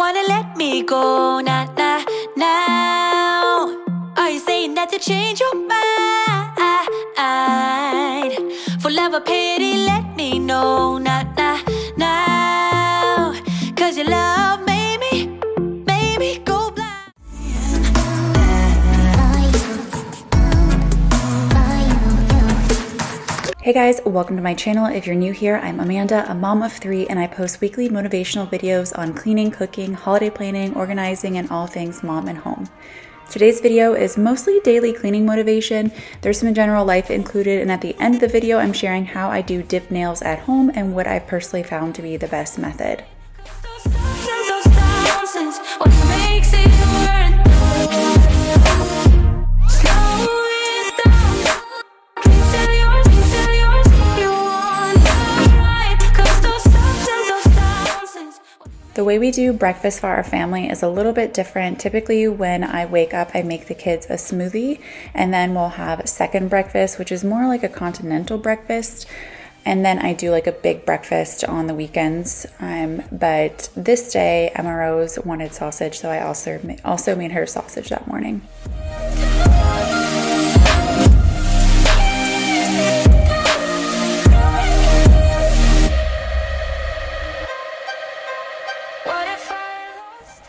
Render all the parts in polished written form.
wanna let me go, nah, nah, now? Are you saying that to change your mind? For love or pity, let me know, nah, nah, now. Cause your love made me go blind. Hey guys, welcome to my channel. If you're new here, I'm Amanda, a mom of 3, and I post weekly motivational videos on cleaning, cooking, holiday planning, organizing, and all things mom and home. Today's video is mostly daily cleaning motivation. There's some general life included, and at the end of the video, I'm sharing how I do dip nails at home and what I've personally found to be the best method. The way we do breakfast for our family is a little bit different. Typically when I wake up, I make the kids a smoothie, and then we'll have second breakfast, which is more like a continental breakfast. And then I do like a big breakfast on the weekends. But this day, Emma Rose wanted sausage, so I also made her sausage that morning.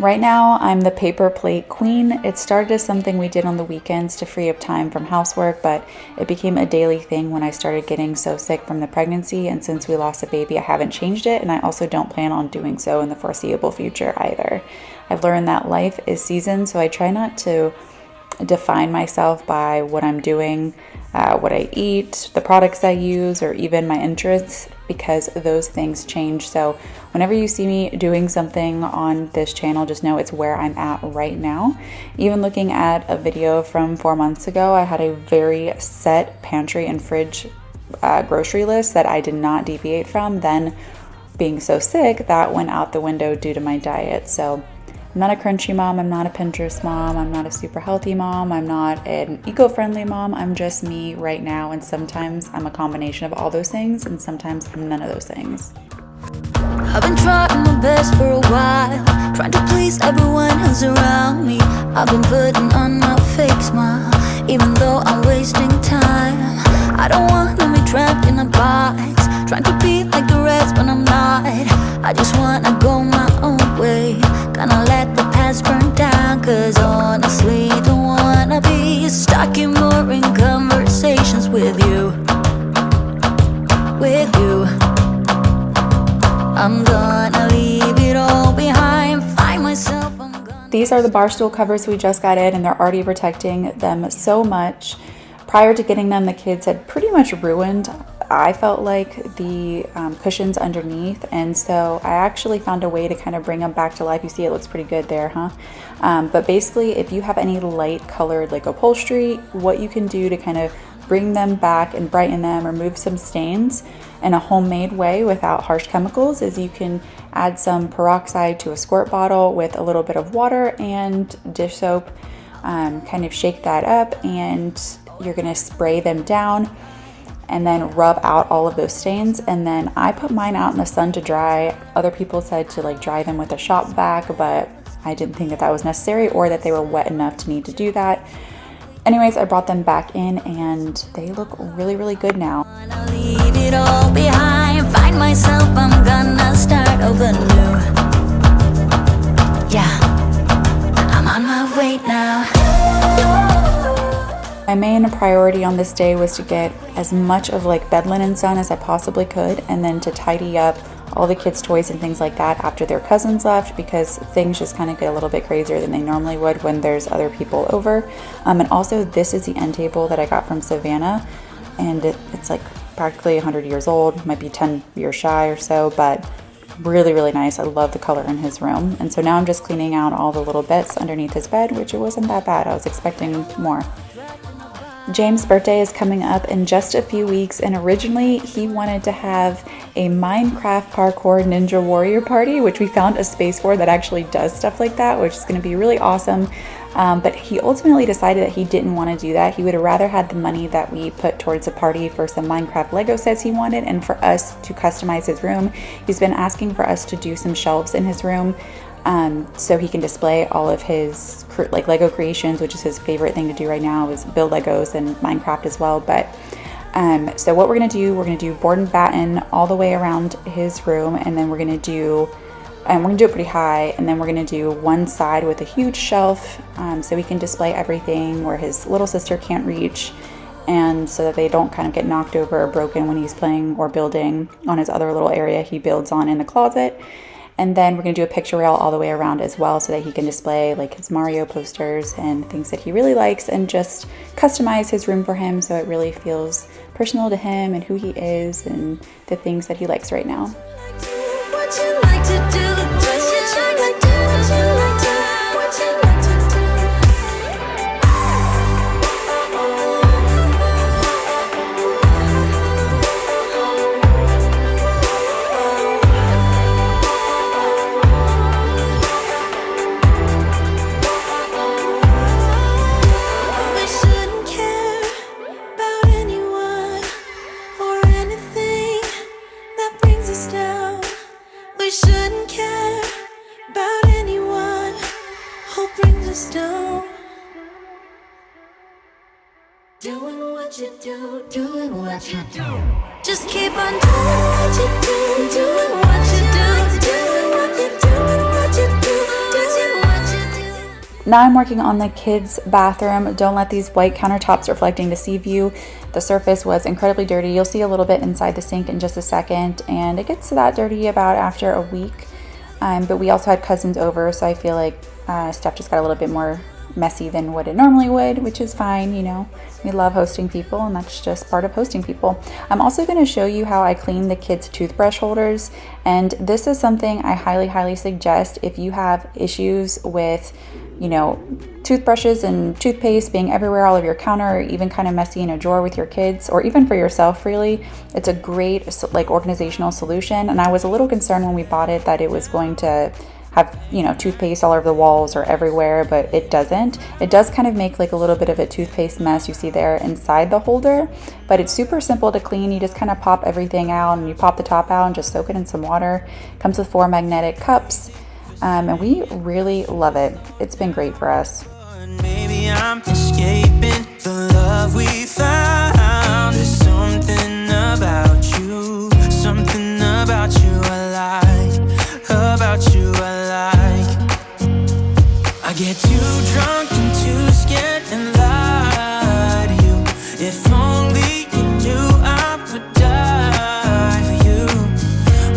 Right now, I'm the paper plate queen. It started as something we did on the weekends to free up time from housework, but it became a daily thing when I started getting so sick from the pregnancy, and since we lost a baby, I haven't changed it, and I also don't plan on doing so in the foreseeable future either. I've learned that life is seasoned, so I try not to define myself by what I'm doing, what I eat, the products I use, or even my interests, because those things change. So whenever you see me doing something on this channel, just know it's where I'm at right now. Even looking at a video from 4 months ago, I had a very set pantry and fridge grocery list that I did not deviate from. Then being so sick, that went out the window due to my diet. So I'm not a crunchy mom, I'm not a Pinterest mom, I'm not a super healthy mom, I'm not an eco-friendly mom, I'm just me right now, and sometimes I'm a combination of all those things, and sometimes I'm none of those things. I've been trying my best for a while, trying to please everyone who's around me. I've been putting on my fake smile, even though I'm wasting time. I don't want to be trapped in a box, trying to be like the rest but I'm not. I just wanna go my own way, gonna let the past burn down, cause honestly don't wanna be stuck in boring conversations with you. I'm gonna leave it all behind, find myself. These are the bar stool covers we just got in, and they're already protecting them so much. Prior to getting them, the kids had pretty much ruined, I felt like, the cushions underneath, and so I actually found a way to kind of bring them back to life. You see it looks pretty good there, huh? But basically, if you have any light colored like upholstery, what you can do to kind of bring them back and brighten them, remove some stains in a homemade way without harsh chemicals, is you can add some peroxide to a squirt bottle with a little bit of water and dish soap, kind of shake that up, and you're gonna spray them down and then rub out all of those stains. And then I put mine out in the sun to dry. Other people said to like dry them with a shop vac, but I didn't think that that was necessary or that they were wet enough to need to do that. Anyways, I brought them back in and they look really, really good now. Leave it all behind, find myself, I'm gonna start over new. Yeah, I'm on my way now. My main priority on this day was to get as much of like bed linens done as I possibly could, and then to tidy up all the kids' toys and things like that after their cousins left, because things just kind of get a little bit crazier than they normally would when there's other people over. And also, this is the end table that I got from Savannah, and it's like practically 100 years old, might be 10 years shy or so, but really, really nice. I love the color in his room. And so now I'm just cleaning out all the little bits underneath his bed, which it wasn't that bad. I was expecting more. James' birthday is coming up in just a few weeks, and originally he wanted to have a Minecraft parkour ninja warrior party, which we found a space for that actually does stuff like that, which is going to be really awesome. But he ultimately decided that he didn't want to do that. He would have rather had the money that we put towards a party for some Minecraft Lego sets he wanted, and for us to customize his room. He's been asking for us to do some shelves in his room. so he can display all of his like Lego creations, which is his favorite thing to do right now, is build Legos and Minecraft as well. But so what we're gonna do board and batten all the way around his room, and then we're gonna do it pretty high, and then we're gonna do one side with a huge shelf, so he can display everything where his little sister can't reach, and so that they don't kind of get knocked over or broken when he's playing or building on his other little area he builds on in the closet. And then we're going to do a picture rail all the way around as well, so that he can display like his Mario posters and things that he really likes, and just customize his room for him so it really feels personal to him and who he is and the things that he likes right now. What you like to do, what you like to do, what you like to do, what you like to We shouldn't care about anyone or anything that brings us down. We shouldn't care about anyone who brings us down. Doing what you do, doing what you do. Just keep on doing what you do, doing what you do, doing what you do, doing what you do, doing what you do. Now I'm working on the kids' bathroom. Don't let these white countertops reflecting deceive you. The surface was incredibly dirty. You'll see a little bit inside the sink in just a second, and it gets that dirty about after a week. But we also had cousins over, so I feel like stuff just got a little bit more messy than what it normally would, which is fine, you know. We love hosting people, and that's just part of hosting people. I'm also going to show you how I clean the kids' toothbrush holders, and this is something I highly suggest if you have issues with, you know, toothbrushes and toothpaste being everywhere all over your counter, or even kind of messy in a drawer with your kids, or even for yourself really. It's a great like organizational solution, and I was a little concerned when we bought it that it was going to have, you know, toothpaste all over the walls or everywhere, but it doesn't. It does kind of make like a little bit of a toothpaste mess you see there inside the holder, but it's super simple to clean. You just kind of pop everything out, and you pop the top out and just soak it in some water. Comes with 4 magnetic cups, and we really love it. It's been great for us. Maybe I'm escaping the love we found. There's something about you I like, about you I like. I get too drunk and too scared and lie to you. If only you knew I would die for you.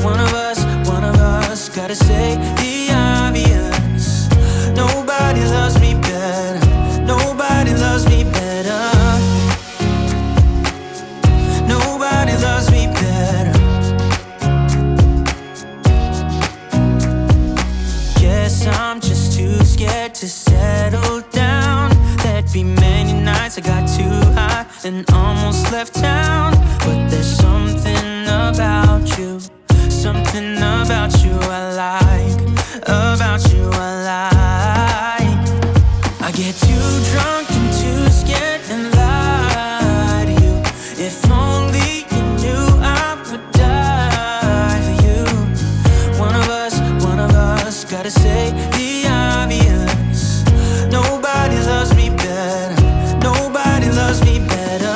One of us gotta say the obvious. Nobody loves me better. Nobody loves me better. Nobody loves me better. Guess I'm just too scared to settle down. There'd be many nights I got too high and almost left town. But there's something about you, something about you I like, about you I like. I get too drunk and too scared and lie to you. If only you knew I would die for you. One of us gotta say the obvious. Nobody loves me better. Nobody loves me better.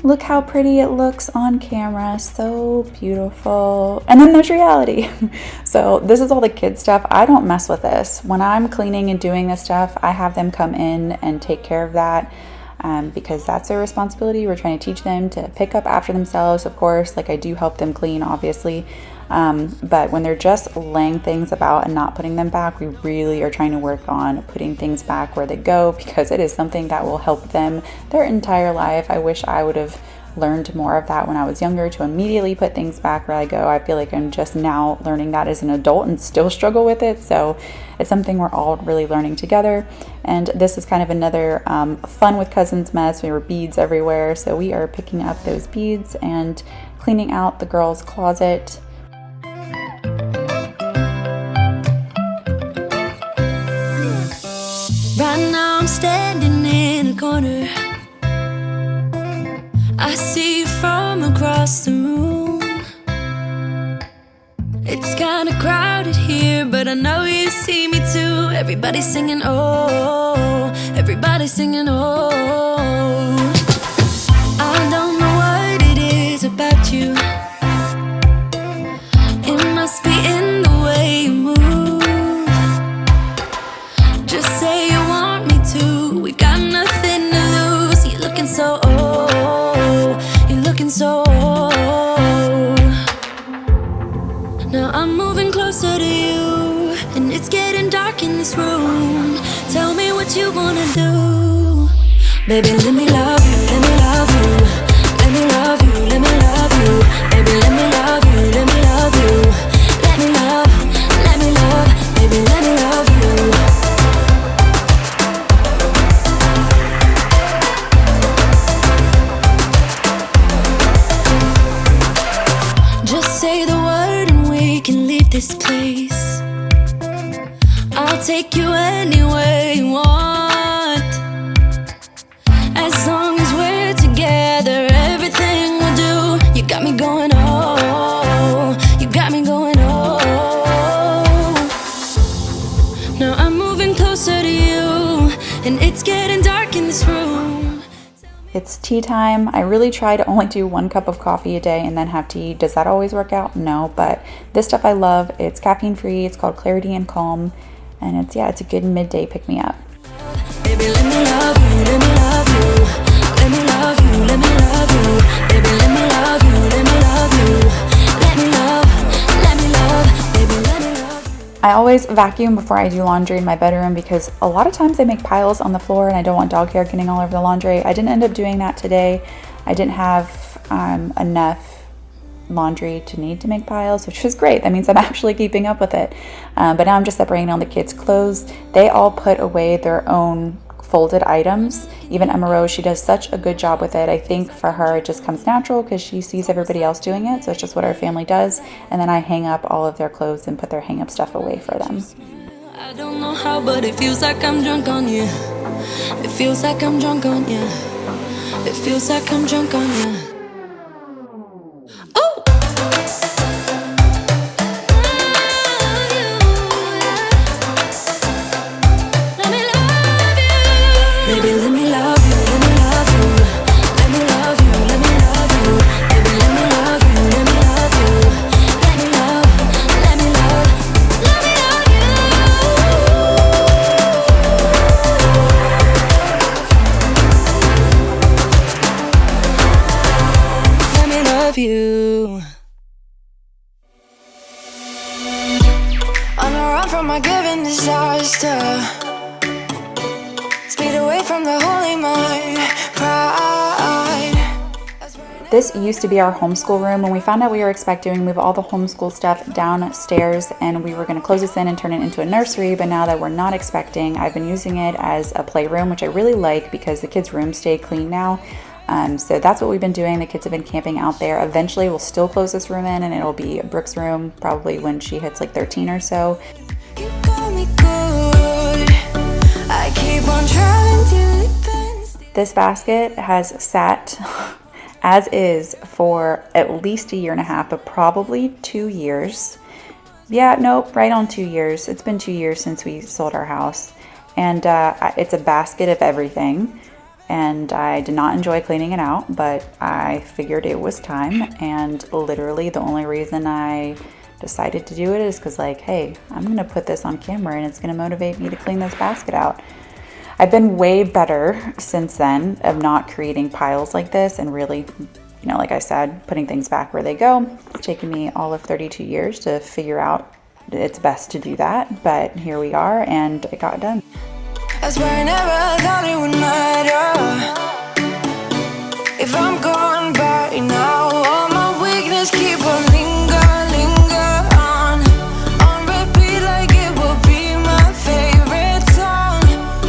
Look how pretty it looks on camera. So beautiful. And then there's reality. So this is all the kids stuff. I don't mess with this. When I'm cleaning and doing this stuff, I have them come in and take care of that, because that's their responsibility. We're trying to teach them to pick up after themselves, of course. Like, I do help them clean, obviously. But when they're just laying things about and not putting them back, we really are trying to work on putting things back where they go, because it is something that will help them their entire life. I wish I would have learned more of that when I was younger, to immediately put things back where I go. I feel like I'm just now learning that as an adult and still struggle with it. So it's something we're all really learning together. And this is kind of another fun with cousins mess. There were beads everywhere. So we are picking up those beads and cleaning out the girls' closet. Right now I'm standing in a corner, I see you from across the room. It's kinda crowded here, but I know you see me too. Everybody's singing, oh, everybody's singing, oh. I don't know what it is about you. It must be in the way you move. Just say you want me to. We got nothing to lose. You're looking so old. You're looking so old. Now I'm moving closer to you, and it's getting dark in this room. Tell me what you wanna do. Baby, let me love you, let me love you. Let me love you, let me love you. Baby, let me love you, let me love you. Let me love, baby, let me love you. Just say the word and we can leave this place. I'll take you anywhere you want. As long as we're together, everything we'll do. You got me going, oh, you got me going, oh. Now I'm moving closer to you, and it's getting dark in this room. It's tea time. I really try to only do 1 cup of coffee a day and then have tea. Does that always work out? No, but this stuff I love. It's caffeine free. It's called Clarity and Calm, and it's a good midday pick me up. Baby, let me love you, let me love you. Let me love you, let me love you. Baby, let me love you, let me love you. Let me love, baby, let me love you. I always vacuum before I do laundry in my bedroom because a lot of times they make piles on the floor and I don't want dog hair getting all over the laundry. I didn't end up doing that today. I didn't have enough laundry to need to make piles, which was great. That means I'm actually keeping up with it. But now I'm just separating all the kids' clothes. They all put away their own folded items. Even Emma Rose, she does such a good job with it. I think for her it just comes natural because she sees everybody else doing it, so it's just what our family does. And then I hang up all of their clothes and put their hang up stuff away for them. I don't know how, but it feels like I'm drunk on you. It feels like I'm drunk on you. It feels like I'm drunk on you. Oh! Baby, let me love you, let me love you. Let me love you, let me love you. Baby, let me love you, let me love you. Let me love, let me love, let me love you. Let me love you. On the run from my given disaster. Speed away from the holy mind, pride. This used to be our homeschool room. When we found out we were expecting to move all the homeschool stuff downstairs and we were going to close this in and turn it into a nursery, but now that we're not expecting, I've been using it as a playroom, which I really like because the kids' rooms stay clean now. So that's what we've been doing. The kids have been camping out there. Eventually we'll still close this room in and it'll be Brooke's room probably when she hits like 13 or so. You got me good. I keep on trying till it bends. This basket has sat as is for at least 1.5 years, but probably 2 years. Yeah, nope, right on 2 years. It's been 2 years since we sold our house. And it's a basket of everything. And I did not enjoy cleaning it out, but I figured it was time. And literally the only reason I decided to do it is because like, hey, I'm going to put this on camera and it's going to motivate me to clean this basket out. I've been way better since then of not creating piles like this and really, like I said, putting things back where they go. It's taken me all of 32 years to figure out it's best to do that, but here we are and it got done. I swear I never thought it would matter if I'm gone by now. All my weakness keep on linger on repeat like it will be my favorite song.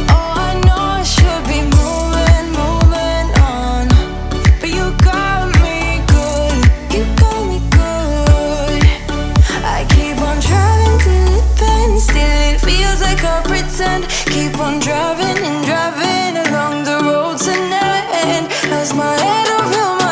Oh, I know I should be moving on, but you got me good. You got me good. I keep on driving till it bends, still it feels like I pretend. Keep on driving and driving along the roads and never end. Lost my head, don't feel my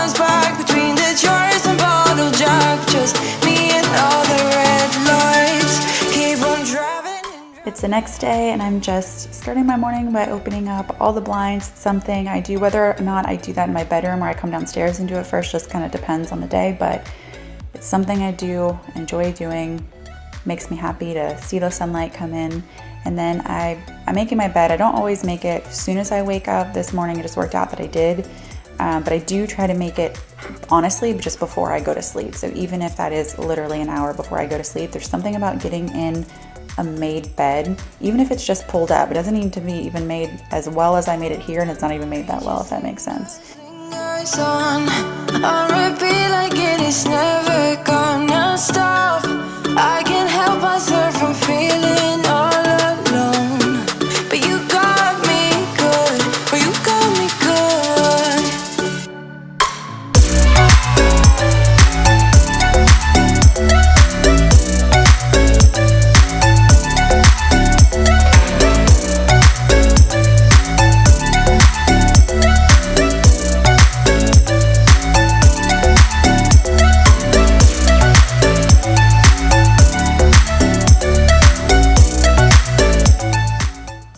the next day and I'm just starting my morning by opening up all the blinds. It's something I do, whether or not I do that in my bedroom or I come downstairs and do it first, just kind of depends on the day, but it's something I do, enjoy doing, makes me happy to see the sunlight come in. And then I'm making my bed. I don't always make it as soon as I wake up. This morning it just worked out that I did, but I do try to make it honestly just before I go to sleep. So even if that is literally an hour before I go to sleep, there's something about getting in a made bed, even if it's just pulled up. It doesn't need to be even made as well as I made it here, and it's not even made that well, if that makes sense. On repeat like it is never gonna stop. I can't help myself from feeling all alone. But you got me good, or you got me good.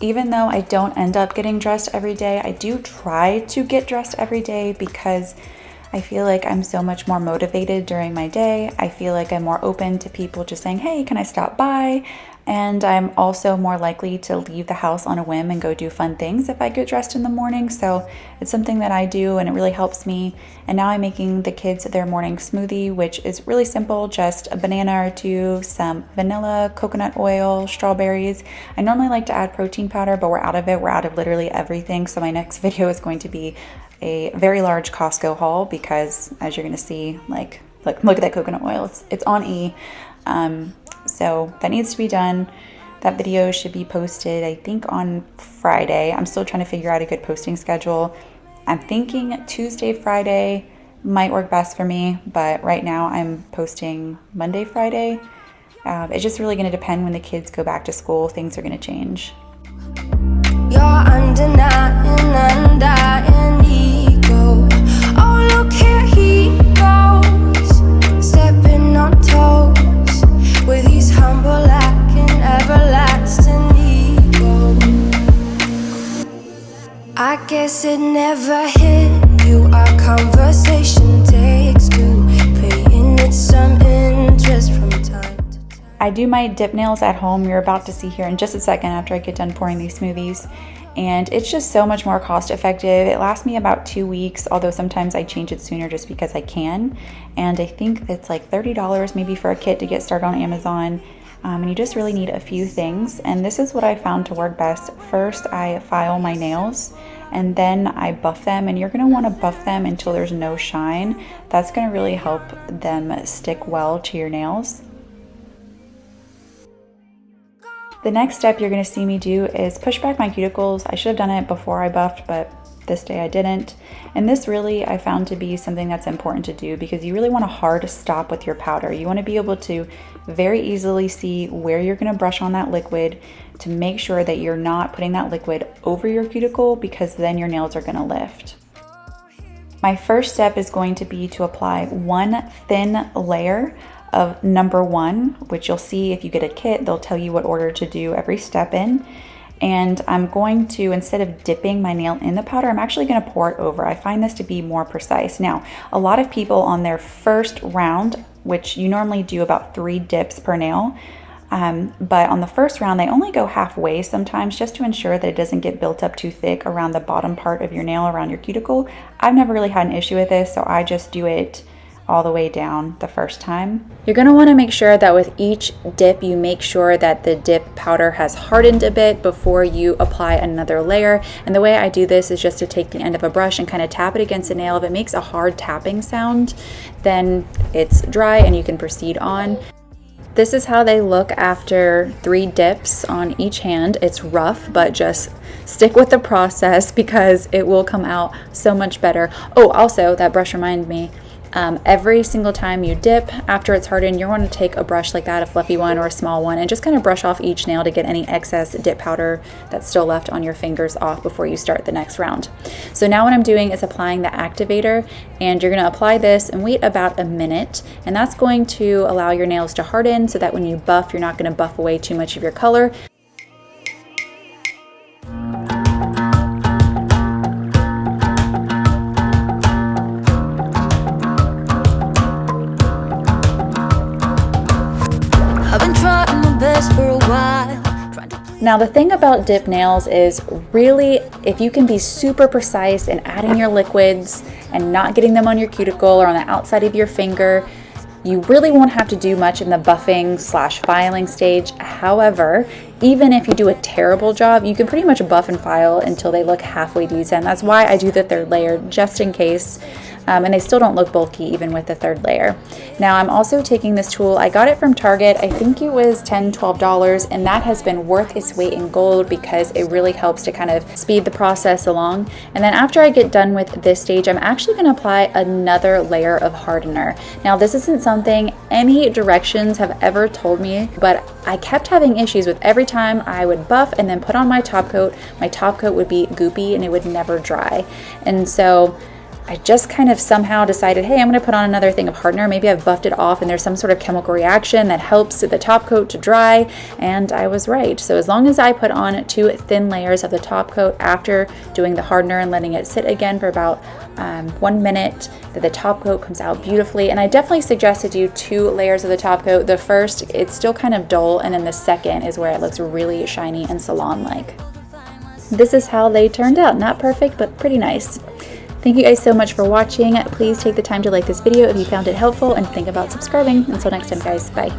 Even though I don't end up getting dressed every day, I do try to get dressed every day because I feel like I'm so much more motivated during my day. I feel like I'm more open to people just saying, hey, can I stop by? And I'm also more likely to leave the house on a whim and go do fun things if I get dressed in the morning. So it's something that I do and it really helps me. And now I'm making the kids their morning smoothie, which is really simple, just a banana or two, some vanilla, coconut oil, strawberries. I normally like to add protein powder, but we're out of it. We're out of literally everything. So my next video is going to be a very large Costco haul because as you're gonna see, like, look at that coconut oil. It's on E. So that needs to be done. That video should be posted, I think, on Friday. I'm still trying to figure out a good posting schedule. I'm thinking Tuesday, Friday might work best for me, but right now I'm posting Monday, Friday. It's just really going to depend when the kids go back to school. Things are going to change. You're undenying, undying ego. Oh, look here he goes, stepping on toes with his humble lacking everlasting ego. I guess it never hit you. Our conversation takes two, paying it some interest from time to time. I do my dip nails at home. You're about to see here in just a second after I get done pouring these smoothies. And it's just so much more cost effective. It lasts me about 2 weeks, although sometimes I change it sooner just because I can. And I think it's like $30 maybe for a kit to get started on Amazon. And you just really need a few things. And this is what I found to work best. First, I file my nails and then I buff them. And you're gonna wanna buff them until there's no shine. That's gonna really help them stick well to your nails. The next step you're going to see me do is push back my cuticles. I should have done it before I buffed, but this day I didn't. And this really I found to be something that's important to do because you really want a hard stop with your powder. You want to be able to very easily see where you're going to brush on that liquid to make sure that you're not putting that liquid over your cuticle because then your nails are going to lift. My first step is going to be to apply one thin layer of number 1, which you'll see if you get a kit, they'll tell you what order to do every step in. And I'm going to, instead of dipping my nail in the powder, I'm actually going to pour it over. I find this to be more precise. Now, a lot of people on their first round, which you normally do about 3 dips per nail, but on the first round, they only go halfway sometimes just to ensure that it doesn't get built up too thick around the bottom part of your nail, around your cuticle. I've never really had an issue with this, so I just do it all the way down the first time. You're going to want to make sure that with each dip you make sure that the dip powder has hardened a bit before you apply another layer. And the way I do this is just to take the end of a brush and kind of tap it against a nail. If it makes a hard tapping sound, then it's dry and you can proceed on. This is how they look after 3 dips on each hand. It's rough, but just stick with the process because it will come out so much better. Oh, also that brush reminded me, every single time you dip, after it's hardened, you're going to take a brush like that, a fluffy one or a small one, and just kind of brush off each nail to get any excess dip powder that's still left on your fingers off before you start the next round. So now what I'm doing is applying the activator, and you're going to apply this and wait about a minute, and that's going to allow your nails to harden so that when you buff, you're not going to buff away too much of your color. Now the thing about dip nails is really, if you can be super precise in adding your liquids and not getting them on your cuticle or on the outside of your finger, you really won't have to do much in the buffing / filing stage. However, even if you do a terrible job, you can pretty much buff and file until they look halfway decent. That's why I do the third layer, just in case. And they still don't look bulky even with the third layer. Now I'm also taking this tool. I got it from Target. I think it was $10, $12, and that has been worth its weight in gold because it really helps to kind of speed the process along. And then after I get done with this stage, I'm actually going to apply another layer of hardener. Now this isn't something any directions have ever told me, but I kept having issues with every time I would buff and then put on my top coat would be goopy and it would never dry. And so I just kind of somehow decided, hey, I'm going to put on another thing of hardener. Maybe I've buffed it off and there's some sort of chemical reaction that helps the top coat to dry, and I was right. So as long as I put on 2 thin layers of the top coat after doing the hardener and letting it sit again for about 1 minute, that the top coat comes out beautifully. And I definitely suggest to do 2 layers of the top coat. The first, it's still kind of dull, and then the second is where it looks really shiny and salon-like. This is how they turned out. Not perfect, but pretty nice. Thank you guys so much for watching. Please take the time to like this video if you found it helpful and think about subscribing. Until next time, guys. Bye.